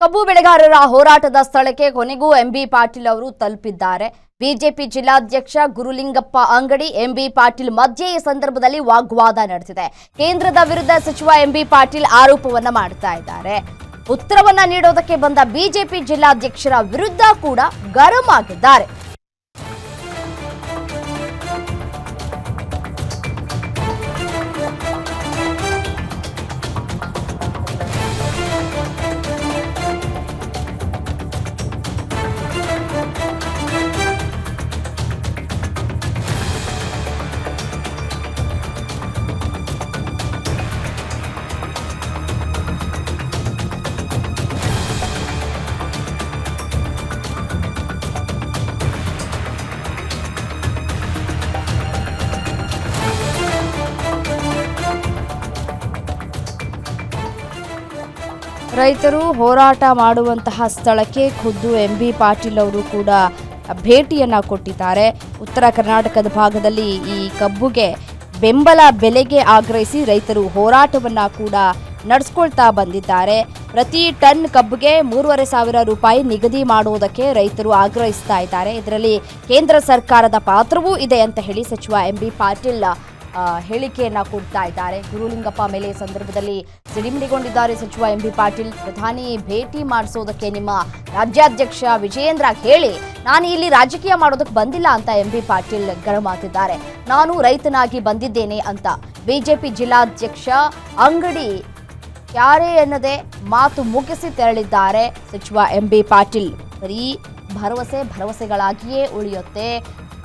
ಕಬ್ಬು ಬೆಳೆಗಾರರ ಹೋರಾಟದ ಸ್ಥಳಕ್ಕೆ ಕೊನೆಗೂ ಎಂಬಿ ಪಾಟೀಲ್ ಅವರು ತಲುಪಿದ್ದಾರೆ. ಬಿಜೆಪಿ ಜಿಲ್ಲಾಧ್ಯಕ್ಷ ಗುರುಲಿಂಗಪ್ಪ ಅಂಗಡಿ ಎಂಬಿ ಪಾಟೀಲ್ ಮಧ್ಯೆ ಈ ಸಂದರ್ಭದಲ್ಲಿ ವಾಗ್ವಾದ ನಡೆದಿದೆ. ಕೇಂದ್ರದ ವಿರುದ್ಧ ಸಚಿವ ಎಂಬಿ ಪಾಟೀಲ್ ಆರೋಪವನ್ನ ಮಾಡ್ತಾ ಇದ್ದಾರೆ. ಉತ್ತರವನ್ನ ನೀಡೋದಕ್ಕೆ ಬಂದ ಬಿಜೆಪಿ ಜಿಲ್ಲಾಧ್ಯಕ್ಷರ ವಿರುದ್ಧ ಕೂಡ ಗರಂ ಆಗಿದ್ದಾರೆ. ರೈತರು ಹೋರಾಟ ಮಾಡುವಂತಹ ಸ್ಥಳಕ್ಕೆ ಖುದ್ದು ಎಂಬಿ ಪಾಟೀಲ್ ಅವರು ಕೂಡ ಭೇಟಿಯನ್ನ ಕೊಟ್ಟಿದ್ದಾರೆ. ಉತ್ತರ ಕರ್ನಾಟಕದ ಭಾಗದಲ್ಲಿ ಈ ಕಬ್ಬುಗೆ ಬೆಂಬಲ ಬೆಲೆಗೆ ಆಗ್ರಹಿಸಿ ರೈತರು ಹೋರಾಟವನ್ನ ಕೂಡ ನಡೆಸ್ಕೊಳ್ತಾ ಬಂದಿದ್ದಾರೆ. ಪ್ರತಿ ಟನ್ ಕಬ್ಬಿಗೆ 3,500 ರೂಪಾಯಿ ನಿಗದಿ ಮಾಡುವುದಕ್ಕೆ ರೈತರು ಆಗ್ರಹಿಸ್ತಾ ಇದ್ದಾರೆ. ಇದರಲ್ಲಿ ಕೇಂದ್ರ ಸರ್ಕಾರದ ಪಾತ್ರವೂ ಇದೆ ಅಂತ ಹೇಳಿ ಸಚಿವ ಎಂಬಿ ಪಾಟೀಲ್ ಹೇಳಿಕೆಯನ್ನ ಕೊಡ್ತಾ ಇದ್ದಾರೆ. ಗುರುಲಿಂಗಪ್ಪ ಮೇಲೆ ಈ ಸಂದರ್ಭದಲ್ಲಿ ಸಿಡಿಮಿಡಿಗೊಂಡಿದ್ದಾರೆ ಸಚಿವ ಎಂಬಿ ಪಾಟೀಲ್. ಪ್ರಧಾನಿ ಭೇಟಿ ಮಾಡಿಸೋದಕ್ಕೆ ನಿಮ್ಮ ರಾಜ್ಯಾಧ್ಯಕ್ಷ ವಿಜಯೇಂದ್ರ ಹೇಳಿ, ನಾನು ಇಲ್ಲಿ ರಾಜಕೀಯ ಮಾಡೋದಕ್ಕೆ ಬಂದಿಲ್ಲ ಅಂತ ಎಂಬಿ ಪಾಟೀಲ್ ಗರಂ ಆಗಿದ್ದಾರೆ. ನಾನು ರೈತನಾಗಿ ಬಂದಿದ್ದೇನೆ ಅಂತ ಬಿಜೆಪಿ ಜಿಲ್ಲಾಧ್ಯಕ್ಷ ಅಂಗಡಿ ಯಾರೇ ಎನ್ನದೆ ಮಾತು ಮುಗಿಸಿ ತೆರಳಿದ್ದಾರೆ ಸಚಿವ ಎಂಬಿ ಪಾಟೀಲ್. ಬರೀ ಭರವಸೆಗಳಾಗಿಯೇ ಉಳಿಯುತ್ತೆ.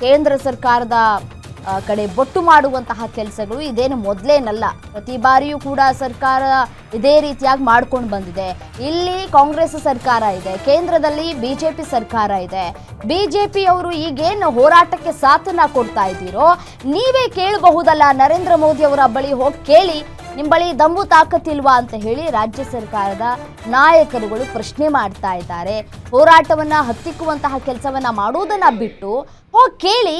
ಕೇಂದ್ರ ಸರ್ಕಾರದ ಕಡೆ ಬೊಟ್ಟು ಮಾಡುವಂತಹ ಕೆಲಸಗಳು ಇದೇನು ಮೊದಲೇನಲ್ಲ. ಪ್ರತಿ ಬಾರಿಯೂ ಕೂಡ ಸರ್ಕಾರ ಇದೇ ರೀತಿಯಾಗಿ ಮಾಡ್ಕೊಂಡು ಬಂದಿದೆ. ಇಲ್ಲಿ ಕಾಂಗ್ರೆಸ್ ಸರ್ಕಾರ ಇದೆ, ಕೇಂದ್ರದಲ್ಲಿ ಬಿಜೆಪಿ ಸರ್ಕಾರ ಇದೆ. ಬಿಜೆಪಿಯವರು ಈಗೇನು ಹೋರಾಟಕ್ಕೆ ಸಾಥನ್ನ ಕೊಡ್ತಾ ಇದ್ದೀರೋ ನೀವೇ ಕೇಳಬಹುದಲ್ಲ. ನರೇಂದ್ರ ಮೋದಿ ಅವರ ಬಳಿ ಹೋಗಿ ಕೇಳಿ, ನಿಮ್ಮ ಬಳಿ ದಮ್ಮು ತಾಕತ್ತಿಲ್ವಾ ಅಂತ ಹೇಳಿ ರಾಜ್ಯ ಸರ್ಕಾರದ ನಾಯಕರುಗಳು ಪ್ರಶ್ನೆ ಮಾಡ್ತಾ ಇದ್ದಾರೆ. ಹೋರಾಟವನ್ನ ಹತ್ತಿಕ್ಕುವಂತಹ ಕೆಲಸವನ್ನ ಮಾಡೋದನ್ನ ಬಿಟ್ಟು ಹೋಗಿ ಕೇಳಿ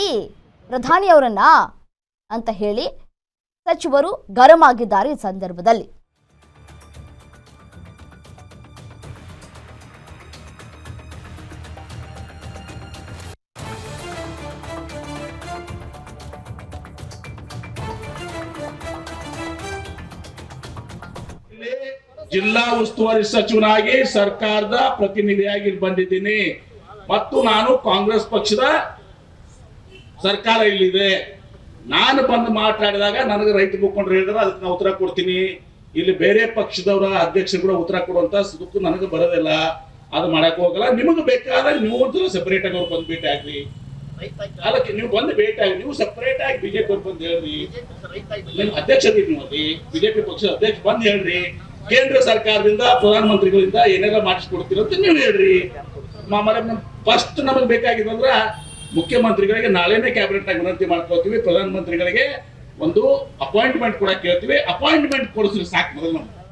ಪ್ರಧಾನಿಯವರನ್ನ ಅಂತ ಹೇಳಿ ಸಚಿವರು ಗರಂ ಆಗಿದ್ದಾರೆ. ಈ ಸಂದರ್ಭದಲ್ಲಿ ಜಿಲ್ಲಾ ಉಸ್ತುವಾರಿ ಸಚಿವನಾಗಿ ಸರ್ಕಾರದ ಪ್ರತಿನಿಧಿಯಾಗಿ ಬಂದಿದ್ದೀನಿ ಮತ್ತು ನಾನು ಕಾಂಗ್ರೆಸ್ ಪಕ್ಷದ ಸರ್ಕಾರ ಇಲ್ಲಿದೆ. ನಾನು ಬಂದು ಮಾತಾಡಿದಾಗ ನನಗೆ ರೈತ ಮುಖಂಡರು ಹೇಳಿದ್ರೆ ಅದಕ್ಕೆ ನಾನು ಉತ್ತರ ಕೊಡ್ತೀನಿ. ಇಲ್ಲಿ ಬೇರೆ ಪಕ್ಷದವರ ಅಧ್ಯಕ್ಷರು ಕೂಡ ಉತ್ತರ ಕೊಡುವಂತ ಸುಖ ನನಗೆ ಬರೋದಿಲ್ಲ. ಅದು ಮಾಡಕ್ ಹೋಗಲ್ಲ. ನಿಮಗೆ ಬೇಕಾದಾಗ ನೀವು ಸೆಪರೇಟ್ ಆಗಿ ಅವ್ರು ಬಂದು ಭೇಟಿ ಆಗ್ರಿ. ಅದಕ್ಕೆ ನೀವು ಬಂದು ಭೇಟಿ ಆಗಿ, ನೀವು ಸೆಪರೇಟ್ ಆಗಿ ಬಿಜೆಪಿ ಅವ್ರು ಬಂದು ಹೇಳ್ರಿ. ನಿಮ್ ಅಧ್ಯಕ್ಷರಿಗೆ ನೀವು ಅಲ್ಲಿ ಬಿಜೆಪಿ ಪಕ್ಷದ ಅಧ್ಯಕ್ಷ ಬಂದು ಹೇಳ್ರಿ. ಕೇಂದ್ರ ಸರ್ಕಾರದಿಂದ ಪ್ರಧಾನಮಂತ್ರಿಗಳಿಂದ ಏನೆಲ್ಲ ಮಾಡಿಸ್ಕೊಡ್ತೀರ ಅಂತ ನೀವು ಹೇಳ್ರಿ. ಫಸ್ಟ್ ನಮಗೆ ಬೇಕಾಗಿದ್ದಂದ್ರ ಮುಖ್ಯಮಂತ್ರಿಗಳಿಗೆ ನಾಳೆನೇ ಕ್ಯಾಬಿನೆಟ್ ಆಗಿ ವಿನಂತಿ ಮಾಡ್ಕೊಳ್ತೀವಿ. ಪ್ರಧಾನಮಂತ್ರಿಗಳಿಗೆ ಒಂದು ಅಪಾಯಿಂಟ್ಮೆಂಟ್ ಕೂಡ ಕೇಳ್ತೀವಿ. ಅಪಾಯಿಂಟ್ಮೆಂಟ್ ಕೊಡಿಸ್ರಿ ಸಾಕು ಮೊದಲು.